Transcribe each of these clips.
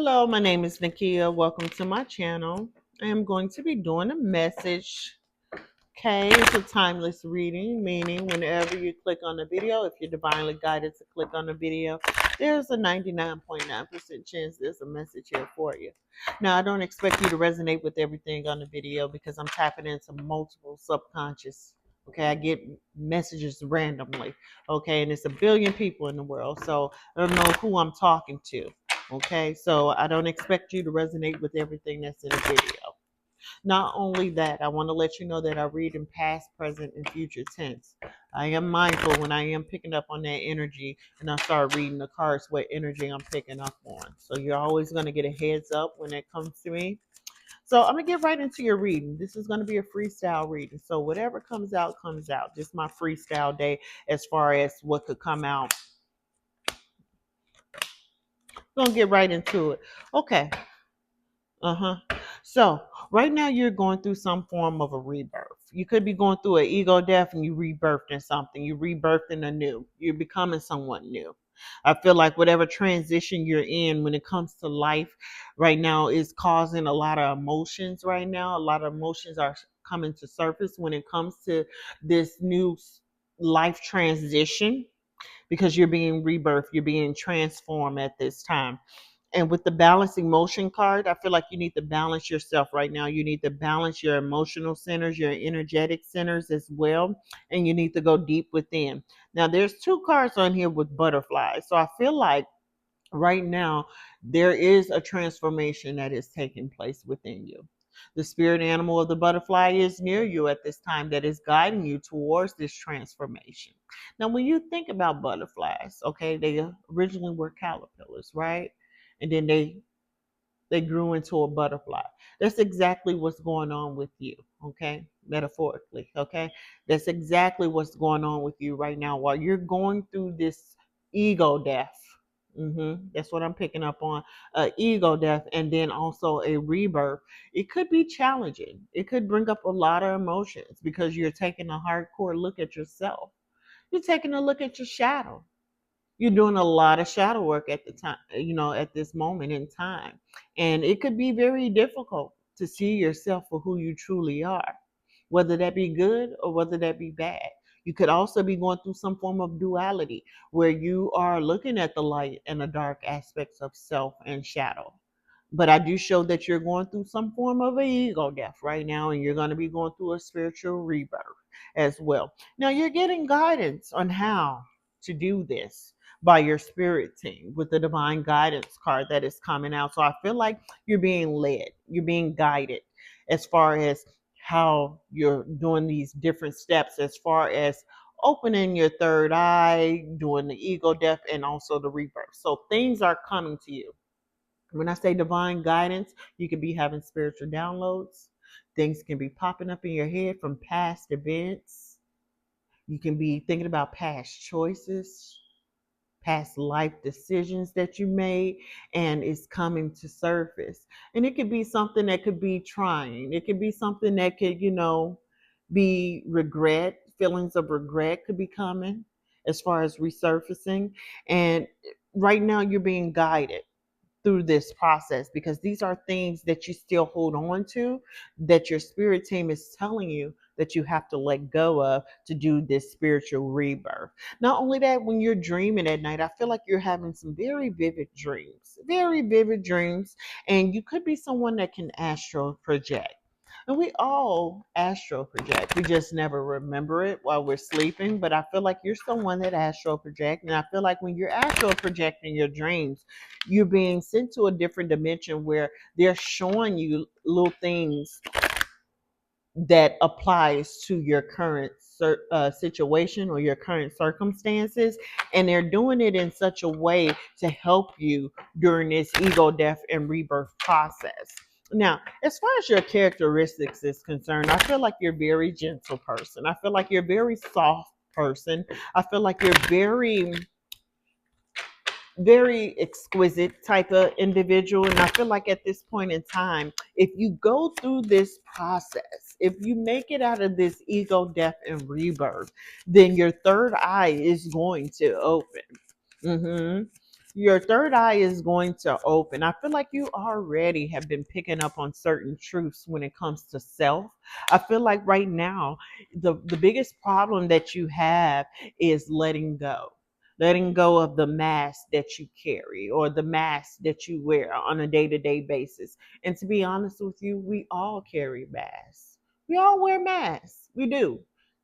Hello, my name is Nakia. Welcome to my channel. I am going to be doing a message. Okay, it's a timeless reading, meaning whenever you click on the video, if you're divinely guided to click on the video, there's a 99.9% chance there's a message here for you. Now, I don't expect you to resonate with everything on the video because I'm tapping into multiple subconscious. Okay, I get messages randomly. Okay, and it's a billion people in the world, so I don't know who I'm talking to. Okay, so I don't expect you to resonate with everything that's in the video. Not only that, I want to let you know that I read in past, present, and future tense. I am mindful when I am picking up on that energy and I start reading the cards, what energy I'm picking up on. So you're always going to get a heads up when it comes to me. So I'm going to get right into your reading. This is going to be a freestyle reading. So whatever comes out, comes out. Just my freestyle day as far as what could come out. We're going to get right into it. Okay. Uh-huh. So right now you're going through some form of a rebirth. You could be going through an ego death and you rebirthed in something. You rebirthed in a new. You're becoming someone new. I feel like whatever transition you're in when it comes to life right now is causing a lot of emotions right now. A lot of emotions are coming to surface when it comes to this new life transition because you're being rebirthed, you're being transformed at this time. And with the balancing motion card, I feel like you need to balance yourself right now. You need to balance your emotional centers, your energetic centers as well. And you need to go deep within. Now, there's two cards on here with butterflies. So I feel like right now there is a transformation that is taking place within you. The spirit animal of the butterfly is near you at this time that is guiding you towards this transformation. Now, when you think about butterflies, okay, they originally were caterpillars, right? And then they grew into a butterfly. That's exactly what's going on with you, okay? Metaphorically, okay? That's exactly what's going on with you right now while you're going through this ego death. That's what I'm picking up on. Ego death and then also a rebirth. It could be challenging. It could bring up a lot of emotions because you're taking a hardcore look at yourself. You're taking a look at your shadow. You're doing a lot of shadow work at the time, at this moment in time. And it could be very difficult to see yourself for who you truly are, whether that be good or whether that be bad. You could also be going through some form of duality where you are looking at the light and the dark aspects of self and shadow. But I do show that you're going through some form of a ego death right now, and you're going to be going through a spiritual rebirth as well. Now, you're getting guidance on how to do this by your spirit team with the divine guidance card that is coming out. So I feel like you're being led, you're being guided as far as how you're doing these different steps, as far as opening your third eye, doing the ego death, and also the rebirth. So things are coming to you. When I say divine guidance, you could be having spiritual downloads. Things can be popping up in your head from past events. You can be thinking about past choices, past life decisions that you made, and it's coming to surface. And it could be something that could be trying. It could be something that could, be regret. Feelings of regret could be coming as far as resurfacing. And right now you're being guided through this process because these are things that you still hold on to that your spirit team is telling you that you have to let go of to do this spiritual rebirth. Not only that, when you're dreaming at night, I feel like you're having some very vivid dreams, and you could be someone that can astral project. And we all astral project. We just never remember it while we're sleeping. But I feel like you're someone that astral project. And I feel like when you're astral projecting your dreams, you're being sent to a different dimension where they're showing you little things that applies to your current situation or your current circumstances, and they're doing it in such a way to help you during this ego death and rebirth process. Now, as far as your characteristics is concerned, I feel like you're a very gentle person. I feel like you're a very soft person. I feel like you're very exquisite type of individual. And I feel like at this point in time, if you go through this process, if you make it out of this ego death and rebirth, then your third eye is going to open. your third eye is going to open. I feel like you already have been picking up on certain truths when it comes to self. I feel like right now, the biggest problem that you have is letting go of the mask that you carry or the mask that you wear on a day-to-day basis. And to be honest with you, we all carry masks. We all wear masks. We do.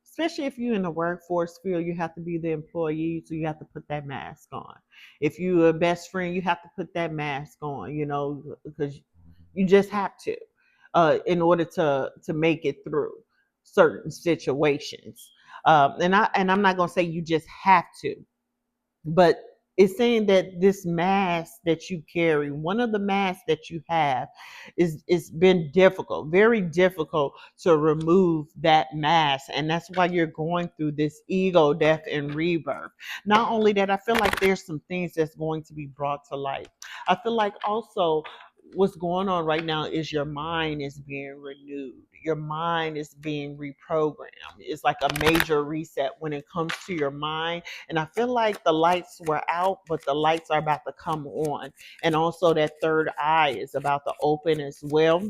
Especially if you're in the workforce field, you have to be the employee, so you have to put that mask on. If you're a best friend, you have to put that mask on, because you just have to, in order to make it through certain situations. And I'm not gonna say you just have to, but it's saying that this mask that you carry, one of the masks that you have, is it's been difficult, very difficult to remove that mask, and that's why you're going through this ego death and rebirth. Not only that, I feel like there's some things that's going to be brought to light. I feel like also what's going on right now is your mind is being renewed, your mind is being reprogrammed. It's like a major reset when it comes to your mind. And I feel like the lights were out, but the lights are about to come on. And also that third eye is about to open as well.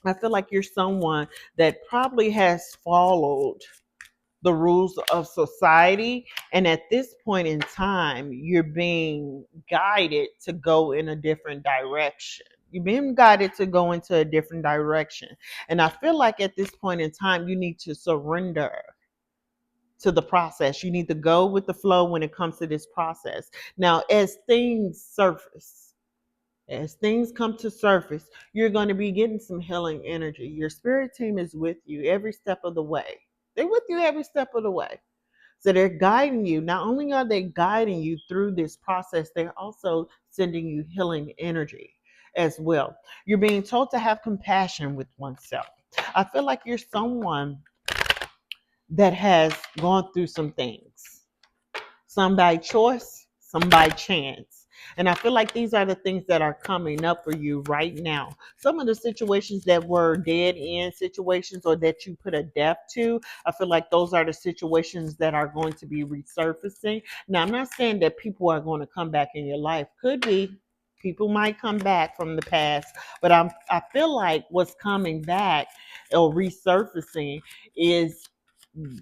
I feel like you're someone that probably has followed the rules of society. And at this point in time, you're being guided to go in a different direction. You've been guided to go into a different direction. And I feel like at this point in time, you need to surrender to the process. You need to go with the flow when it comes to this process. Now, as things come to surface, you're going to be getting some healing energy. Your spirit team is with you every step of the way. They're with you every step of the way. So they're guiding you. Not only are they guiding you through this process, they're also sending you healing energy as well. You're being told to have compassion with oneself. I feel like you're someone that has gone through some things, some by choice, some by chance. And I feel like these are the things that are coming up for you right now. Some of the situations that were dead end situations or that you put a death to, I feel like those are the situations that are going to be resurfacing. Now, I'm not saying that people are going to come back in your life. Could be. People might come back from the past, but I feel like what's coming back or resurfacing is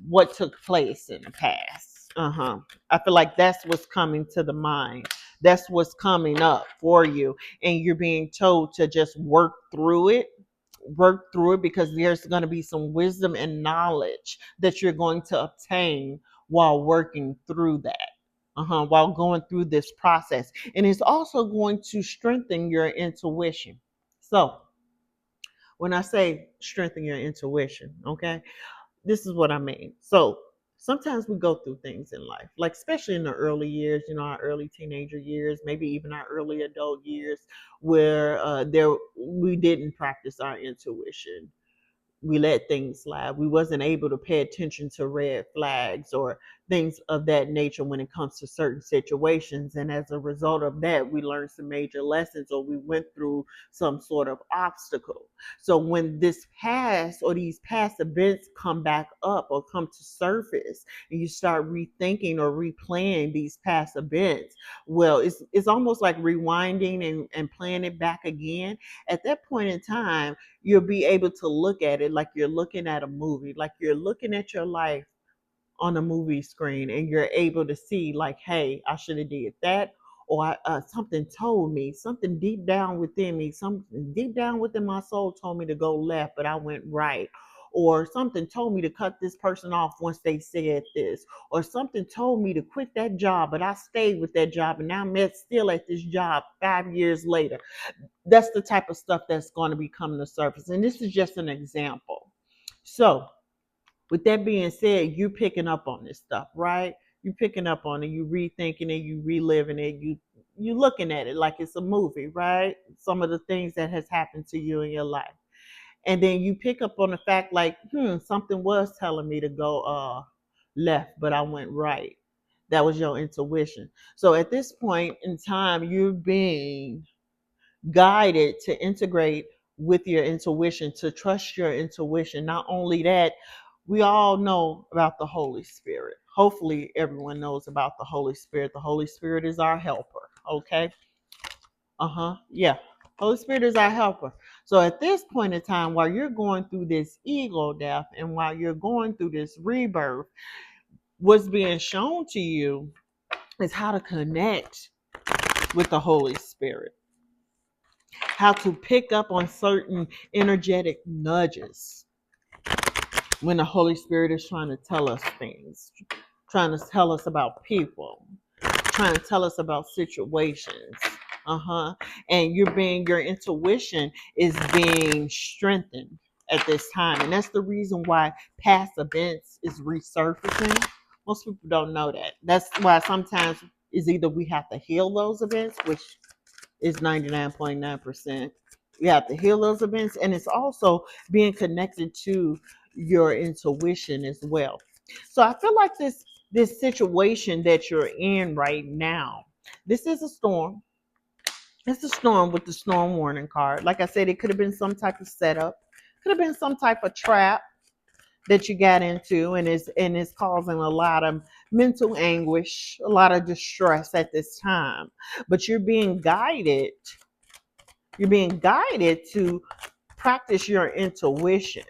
what took place in the past. I feel like that's what's coming to the mind. That's what's coming up for you. And you're being told to just work through it, because there's going to be some wisdom and knowledge that you're going to obtain while working through that. While going through this process. And it's also going to strengthen your intuition. So, when I say strengthen your intuition, okay, this is what I mean. So sometimes we go through things in life, like especially in the early years, our early teenager years, maybe even our early adult years, where there we didn't practice our intuition. We let things slide. We wasn't able to pay attention to red flags or things of that nature when it comes to certain situations. And as a result of that, we learned some major lessons or we went through some sort of obstacle. So when this past or these past events come back up or come to surface and you start rethinking or replaying these past events, well, it's almost like rewinding and playing it back again. At that point in time, you'll be able to look at it like you're looking at a movie, like you're looking at your life on a movie screen, and you're able to see like, hey, I should have did that, or something told me, something deep down within me, something deep down within my soul told me to go left, but I went right. Or something told me to cut this person off once they said this. Or something told me to quit that job, but I stayed with that job and now I'm still at this job 5 years later. That's the type of stuff that's going to be coming to surface. And this is just an example. So, with that being said, you're picking up on this stuff, right? You're picking up on it, you rethinking it, you reliving it, you looking at it like it's a movie, right? Some of the things that has happened to you in your life. And then you pick up on the fact like, something was telling me to go left, but I went right. That was your intuition. So at this point in time, you're being guided to integrate with your intuition, to trust your intuition. Not only that, we all know about the Holy Spirit. Hopefully, everyone knows about the Holy Spirit. The Holy Spirit is our helper. Okay. Yeah. Holy Spirit is our helper. So at this point in time, while you're going through this ego death and while you're going through this rebirth, what's being shown to you is how to connect with the Holy Spirit, how to pick up on certain energetic nudges when the Holy Spirit is trying to tell us things, trying to tell us about people, trying to tell us about situations. And your intuition is being strengthened at this time. And that's the reason why past events is resurfacing. Most people don't know that. That's why sometimes is either we have to heal those events, which is 99.9%. You have to heal those events, and it's also being connected to your intuition as well. So I feel like this situation that you're in right now, this is a storm. It's a storm with the storm warning card. Like I said, it could have been some type of setup, could have been some type of trap that you got into, and it's causing a lot of mental anguish, a lot of distress at this time. But you're being guided to practice your intuition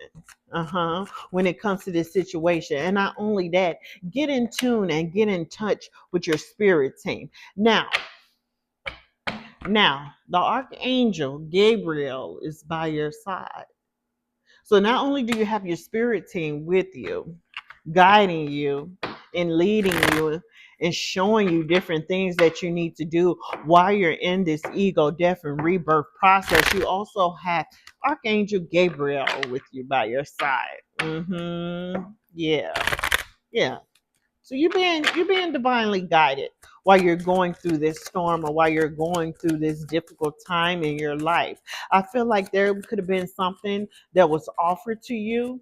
when it comes to this situation. And not only that, get in tune and get in touch with your spirit team. Now, the archangel Gabriel is by your side. So not only do you have your spirit team with you, guiding you and leading you and showing you different things that you need to do while you're in this ego death and rebirth process, you also have Archangel Gabriel with you by your side. Yeah. Yeah. So you're being divinely guided while you're going through this storm or while you're going through this difficult time in your life. I feel like there could have been something that was offered to you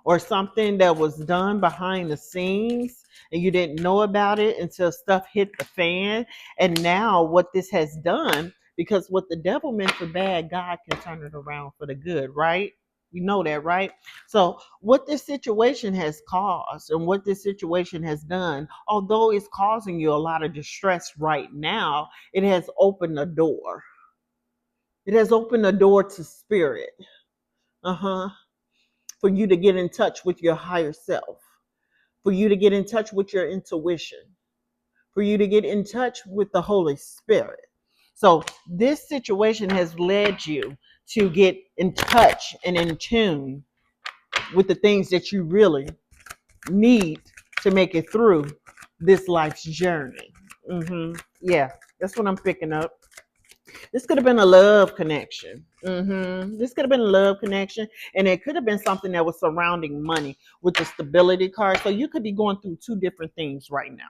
or something that was done behind the scenes and you didn't know about it until stuff hit the fan. And now what this has done, because what the devil meant for bad, God can turn it around for the good, right? You know that, right? So what this situation has caused and what this situation has done, although it's causing you a lot of distress right now, it has opened a door. It has opened a door to spirit. Uh-huh. For you to get in touch with your higher self, for you to get in touch with your intuition, for you to get in touch with the Holy Spirit. So this situation has led you to get in touch and in tune with the things that you really need to make it through this life's journey. Yeah, that's what I'm picking up. This could have been a love connection. This could have been a love connection, and it could have been something that was surrounding money with the stability card. So you could be going through two different things right now.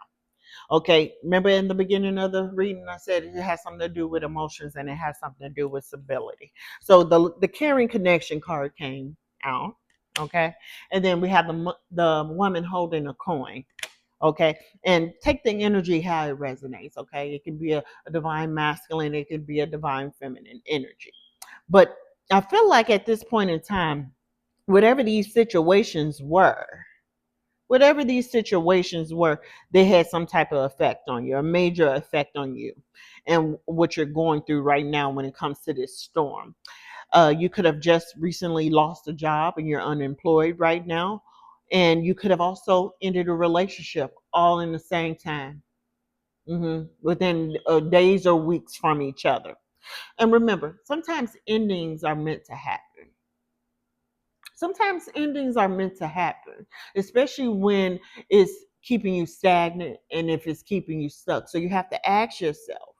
Okay, remember in the beginning of the reading, I said it has something to do with emotions and it has something to do with stability. So the caring connection card came out. Okay, and then we have the woman holding a coin. Okay, and take the energy how it resonates. Okay, it can be a divine masculine, it could be a divine feminine energy. But I feel like at this point in time, whatever these situations were, whatever these situations were, they had some type of effect on you, a major effect on you, and what you're going through right now when it comes to this storm. You could have just recently lost a job and you're unemployed right now. And you could have also ended a relationship all in the same time, within days or weeks from each other. And remember, sometimes endings are meant to happen. Sometimes endings are meant to happen, especially when it's keeping you stagnant and if it's keeping you stuck. So you have to ask yourself,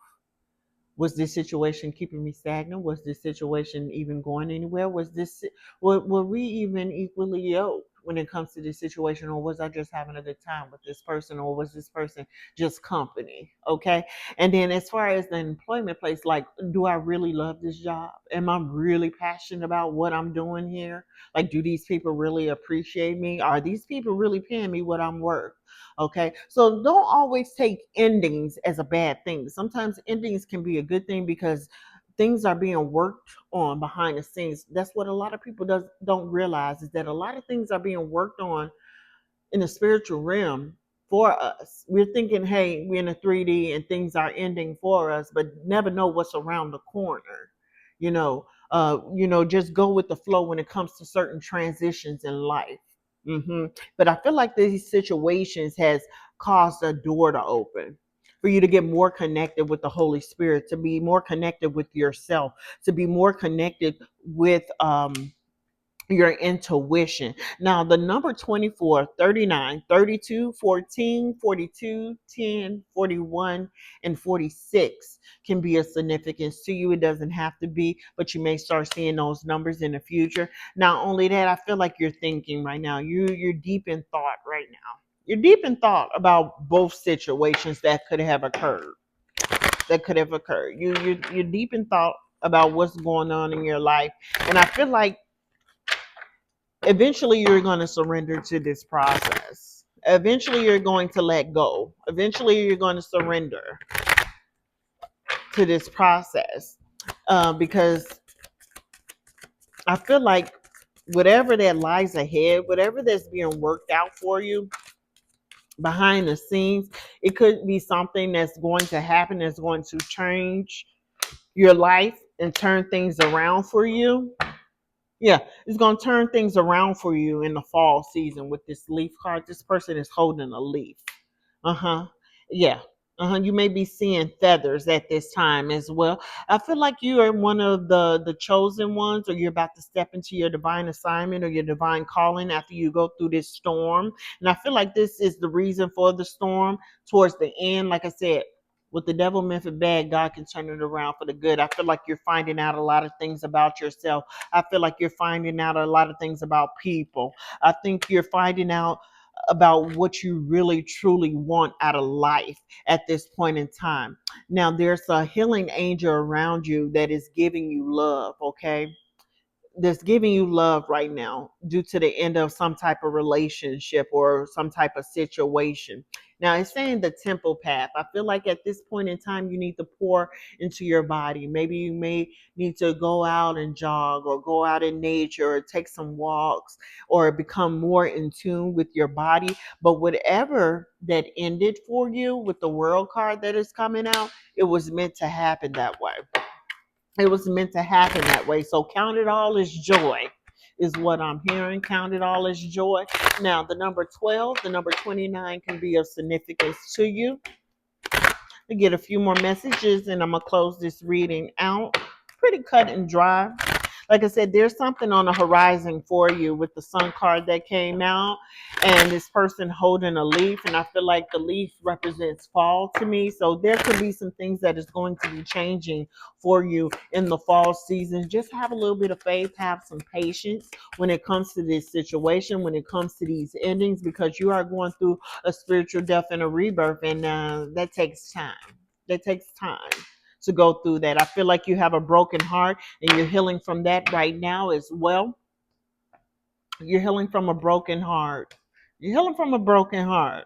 was this situation keeping me stagnant? Was this situation even going anywhere? Were we even equally yoked when it comes to this situation, or was I just having a good time with this person, or was this person just company? Okay. And then as far as the employment place, like, do I really love this job? Am I really passionate about what I'm doing here? Like, do these people really appreciate me? Are these people really paying me what I'm worth? Okay. So don't always take endings as a bad thing. Sometimes endings can be a good thing because things are being worked on behind the scenes. That's what a lot of people don't realize, is that a lot of things are being worked on in the spiritual realm for us. We're thinking, hey, we're in a 3D and things are ending for us, but never know what's around the corner. Just go with the flow when it comes to certain transitions in life. But I feel like these situations has caused a door to open for you to get more connected with the Holy Spirit, to be more connected with yourself, to be more connected with your intuition. Now, the number 24, 39, 32, 14, 42, 10, 41, and 46 can be a significance to you. It doesn't have to be, but you may start seeing those numbers in the future. Not only that, I feel like you're thinking right now. You're deep in thought right now. You're deep in thought about both situations that could have occurred. You're deep in thought about what's going on in your life. And I feel like eventually you're going to surrender to this process. Eventually you're going to let go. Eventually you're going to surrender to this process, because I feel like whatever that lies ahead, whatever that's being worked out for you behind the scenes, it could be something that's going to happen, that's going to change your life and turn things around for you. Yeah, it's going to turn things around for you in the fall season with this leaf card. This person is holding a leaf. Uh-huh. Yeah. Uh-huh. You may be seeing feathers at this time as well. I feel like you are one of the chosen ones, or you're about to step into your divine assignment or your divine calling after you go through this storm. And I feel like this is the reason for the storm towards the end. Like I said, what the devil meant for bad, God can turn it around for the good. I feel like you're finding out a lot of things about yourself. I feel like you're finding out a lot of things about people. I think you're finding out about what you really truly want out of life at this point in time. Now, there's a healing angel around you that is giving you love, okay? That's giving you love right now due to the end of some type of relationship or some type of situation. Now, it's saying the temple path. I feel like at this point in time, you need to pour into your body. Maybe you may need to go out and jog or go out in nature or take some walks or become more in tune with your body. But whatever that ended for you with the world card that is coming out, it was meant to happen that way. It was meant to happen that way. So count it all as joy, is what I'm hearing. Count it all as joy. Now, the number 12, the number 29 can be of significance to you. We get a few more messages and I'm going to close this reading out. Pretty cut and dry. Like I said, there's something on the horizon for you with the sun card that came out and this person holding a leaf. And I feel like the leaf represents fall to me. So there could be some things that is going to be changing for you in the fall season. Just have a little bit of faith, have some patience when it comes to this situation, when it comes to these endings, because you are going through a spiritual death and a rebirth. And that takes time. That takes time to go through that. I feel like you have a broken heart and you're healing from that right now as well. You're healing from a broken heart. You're healing from a broken heart.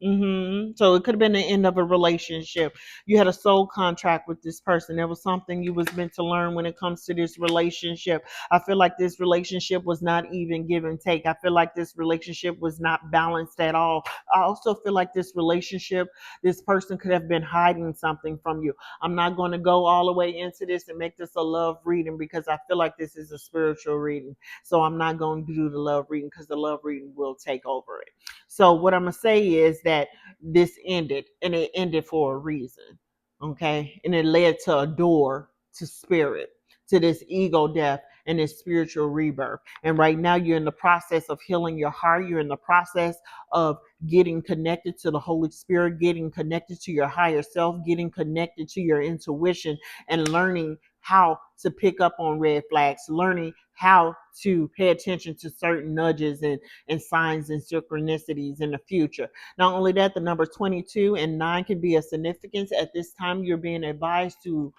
So it could have been the end of a relationship. You had a soul contract with this person. There was something you was meant to learn when it comes to this relationship. I feel like this relationship was not even give and take. I feel like this relationship was not balanced at all. I also feel like this relationship, this person could have been hiding something from you. I'm not going to go all the way into this and make this a love reading because I feel like this is a spiritual reading. So I'm not going to do the love reading because the love reading will take over it. So what I'm going to say is that this ended and it ended for a reason. Okay. And it led to a door to spirit, to this ego death and this spiritual rebirth. And right now you're in the process of healing your heart. You're in the process of getting connected to the Holy Spirit, getting connected to your higher self, getting connected to your intuition and learning how to pick up on red flags, learning how to pay attention to certain nudges and signs and synchronicities in the future. Not only that, the number 22 and 9 can be a significance. At this time, you're being advised to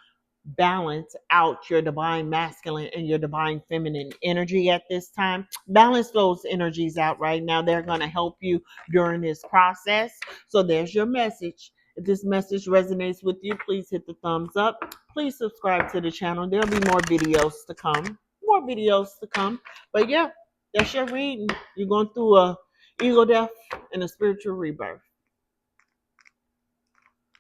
balance out your divine masculine and your divine feminine energy at this time. Balance those energies out right now. They're going to help you during this process. So there's your message. If this message resonates with you, please hit the thumbs up. Please subscribe to the channel. There'll be more videos to come. More videos to come. But yeah, that's your reading. You're going through a ego death and a spiritual rebirth.